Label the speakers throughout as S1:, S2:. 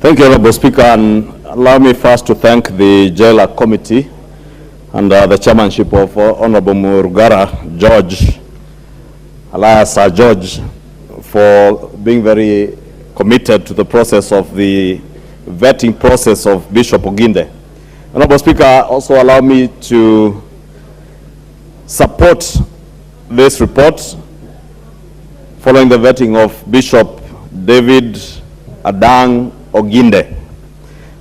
S1: Thank you, Honorable Speaker, and allow me first to thank the Jailer Committee under the chairmanship of Honorable Murugara George, alias Sir George, for being very committed to the process of the vetting process of Bishop Oginde. Honorable Speaker, also allow me to support this report following the vetting of Bishop David Adang Oginde.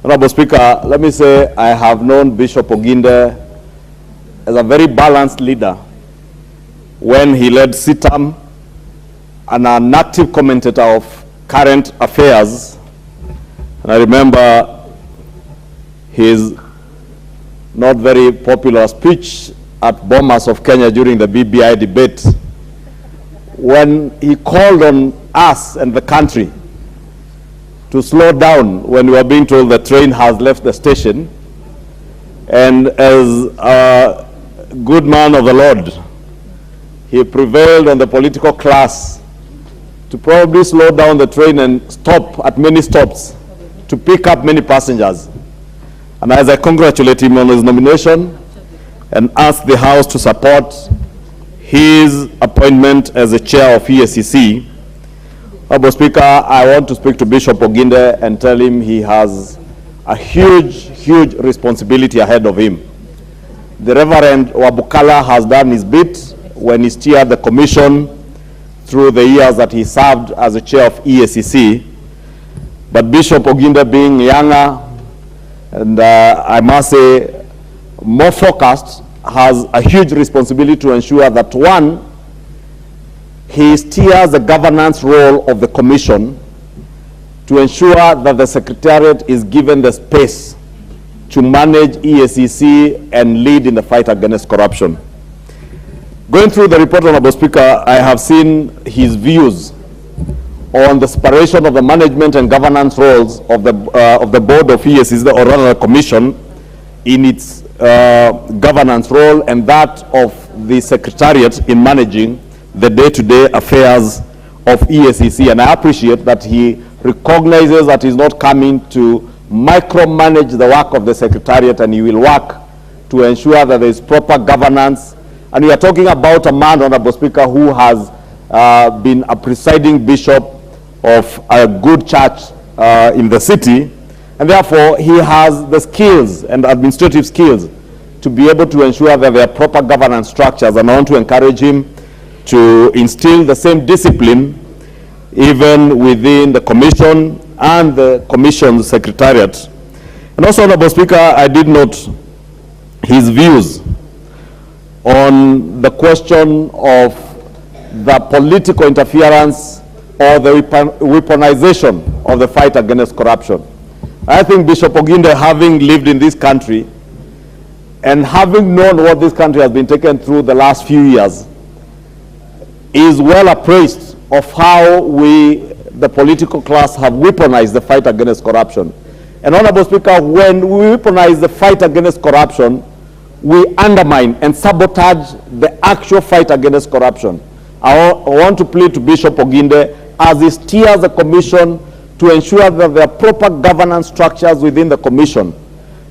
S1: Honorable Speaker, let me say I have known Bishop Oginde as a very balanced leader when he led CITAM and an active commentator of current affairs. And I remember his not very popular speech at Bomas of Kenya during the BBI debate when he called on us and the country to slow down when we were being told the train has left the station. And as a good man of the Lord, he prevailed on the political class to probably slow down the train and stop at many stops to pick up many passengers. And as I congratulate him on his nomination and ask the House to support his appointment as the chair of EACC, Honorable Speaker, I want to speak to Bishop Oginde and tell him he has a huge responsibility ahead of him. The Reverend Wabukala has done his bit when he steered the commission through the years that he served as the chair of EACC. But Bishop Oginde, being younger and I must say more focused, has a huge responsibility to ensure that, one, he steers the governance role of the commission to ensure that the Secretariat is given the space to manage EACC and lead in the fight against corruption. Going through the report, Honorable Speaker, I have seen his views on the separation of the management and governance roles of the board of EACC, or rather the commission, in its governance role, and that of the Secretariat in managing the day-to-day affairs of EACC. And I appreciate that he recognizes that he's not coming to micromanage the work of the Secretariat, and he will work to ensure that there is proper governance. And we are talking about a man, Honorable Speaker, who has been a presiding bishop of a good church in the city, and therefore he has the skills and administrative skills to be able to ensure that there are proper governance structures. And I want to encourage him to instill the same discipline even within the commission and the commission's secretariat. And also, Honorable Speaker, I did note his views on the question of the political interference or the weaponization of the fight against corruption. I think Bishop Oginde, having lived in this country and having known what this country has been taken through the last few years, is well appraised of how we, the political class, have weaponized the fight against corruption. And Honorable Speaker, when we weaponize the fight against corruption, we undermine and sabotage the actual fight against corruption. I want to plead to Bishop Oginde as he steers the commission to ensure that there are proper governance structures within the commission,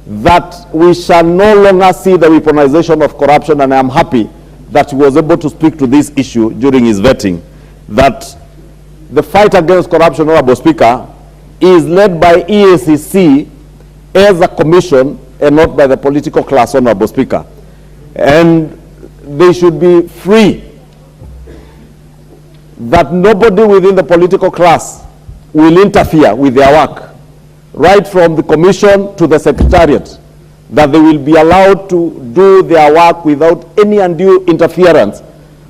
S1: that we shall no longer see the weaponization of corruption. And I am happy that he was able to speak to this issue during his vetting, that the fight against corruption, Honorable Speaker, is led by EACC as a commission and not by the political class, Honorable Speaker. And they should be free, that nobody within the political class will interfere with their work, right from the commission to the secretariat, that they will be allowed to do their work without any undue interference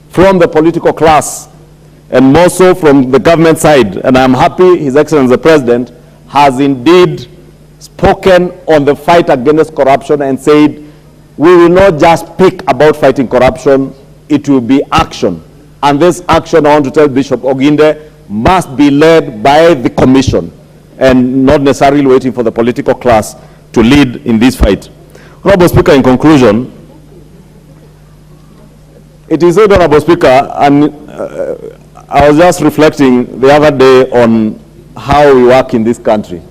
S1: from the political class, and more so from the government side. And I'm happy His Excellency the President has indeed spoken on the fight against corruption and said, we will not just speak about fighting corruption, it will be action. And this action, I want to tell Bishop Oginde, must be led by the commission and not necessarily waiting for the political class to lead in this fight. Honorable Speaker, in conclusion, it is said, Honorable Speaker, and I was just reflecting the other day on how we work in this country.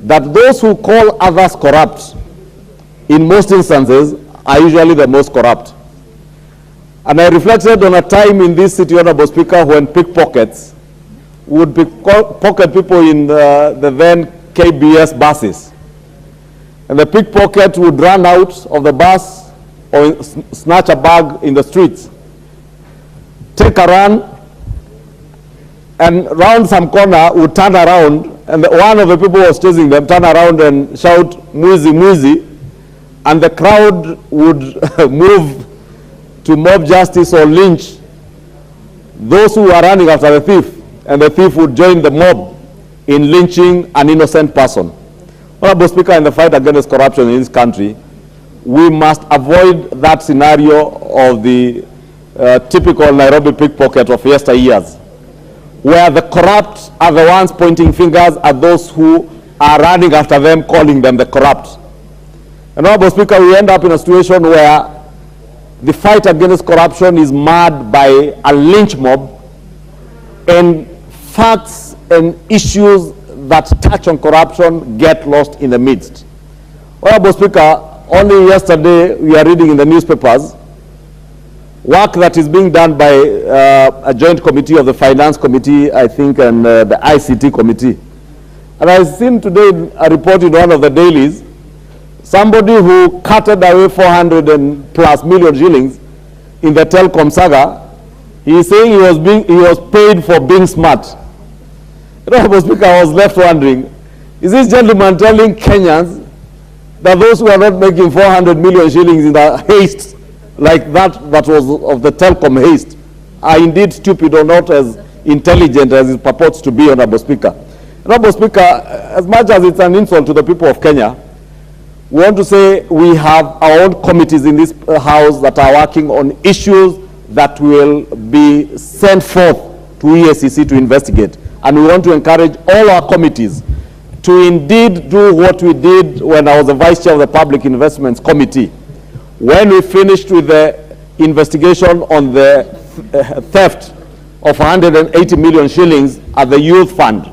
S1: that those who call others corrupt, in most instances, are usually the most corrupt. And I reflected on a time in this city, Honorable Speaker, when pickpockets would pickpocket people in the then KBS buses. And the pickpocket would run out of the bus or snatch a bag in the streets, take a run, and round some corner would turn around, and one of the people who was chasing them turn around and shout, "Mwizi, mwizi," and the crowd would move to mob justice or lynch those who were running after the thief, and the thief would join the mob in lynching an innocent person. Honorable Speaker, in the fight against corruption in this country, we must avoid that scenario of the typical Nairobi pickpocket of yesteryears, where the corrupt are the ones pointing fingers at those who are running after them, calling them the corrupt. And Honorable Speaker, we end up in a situation where the fight against corruption is marred by a lynch mob, and facts and issues that touch on corruption get lost in the midst. Honorable Speaker, only yesterday we are reading in the newspapers work that is being done by a joint committee of the Finance Committee, I think, and the ICT Committee. And I've seen today a report in one of the dailies, somebody who carted away 400 and plus million shillings in the telecom saga. He is saying he was paid for being smart. Honorable Speaker, I was left wondering, is this gentleman telling Kenyans that those who are not making 400 million shillings in the haste like that was of the telecom haste are indeed stupid or not as intelligent as it purports to be, Honorable Speaker? Honorable Speaker, as much as it's an insult to the people of Kenya, we want to say we have our own committees in this House that are working on issues that will be sent forth to EACC to investigate. And we want to encourage all our committees to indeed do what we did when I was the Vice Chair of the Public Investments Committee. When we finished with the investigation on the theft of 180 million shillings at the Youth Fund,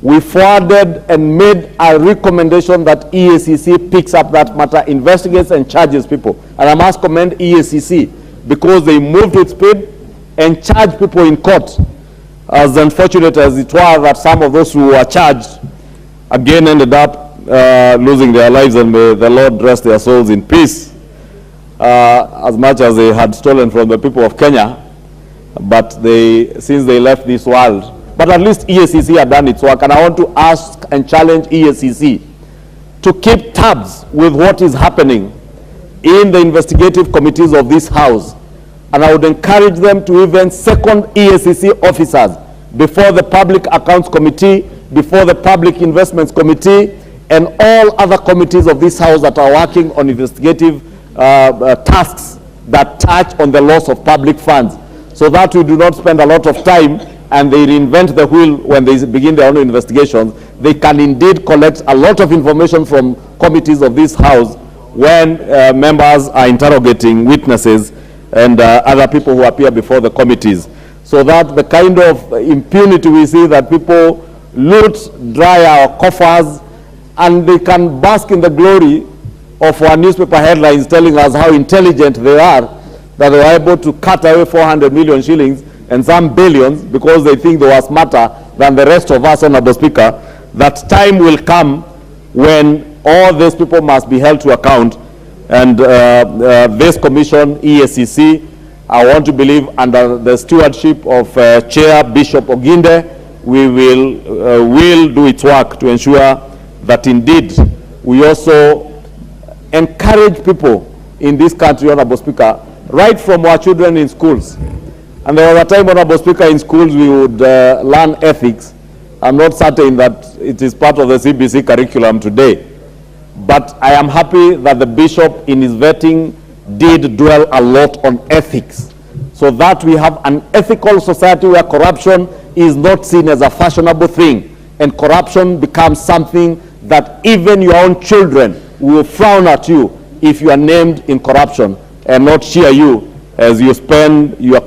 S1: we forwarded and made a recommendation that EACC picks up that matter, investigates and charges people. And I must commend EACC because they moved with speed and charged people in court. As unfortunate as it was that some of those who were charged again ended up losing their lives, and may the Lord rest their souls in peace, as much as they had stolen from the people of Kenya, but since they left this world. But at least EACC had done its work, and I want to ask and challenge EACC to keep tabs with what is happening in the investigative committees of this House. And I would encourage them to even second EACC officers before the Public Accounts Committee, before the Public Investments Committee, and all other committees of this House that are working on investigative tasks that touch on the loss of public funds, so that we do not spend a lot of time and they reinvent the wheel when they begin their own investigations. They can indeed collect a lot of information from committees of this House when members are interrogating witnesses and other people who appear before the committees, so that the kind of impunity we see that people loot, dry our coffers, and they can bask in the glory of our newspaper headlines telling us how intelligent they are, that they were able to cut away 400 million shillings and some billions because they think they were smarter than the rest of us, Honorable Speaker. That time will come when all these people must be held to account. And this commission, EACC, I want to believe under the stewardship of Chair Bishop Oginde, we will do its work to ensure that indeed we also encourage people in this country, Honorable Speaker, right from our children in schools. And there was a time, Honorable Speaker, in schools we would learn ethics. I'm not certain that it is part of the CBC curriculum today. But I am happy that the bishop in his vetting did dwell a lot on ethics, so that we have an ethical society where corruption is not seen as a fashionable thing, and corruption becomes something that even your own children will frown at you if you are named in corruption and not cheer you as you spend your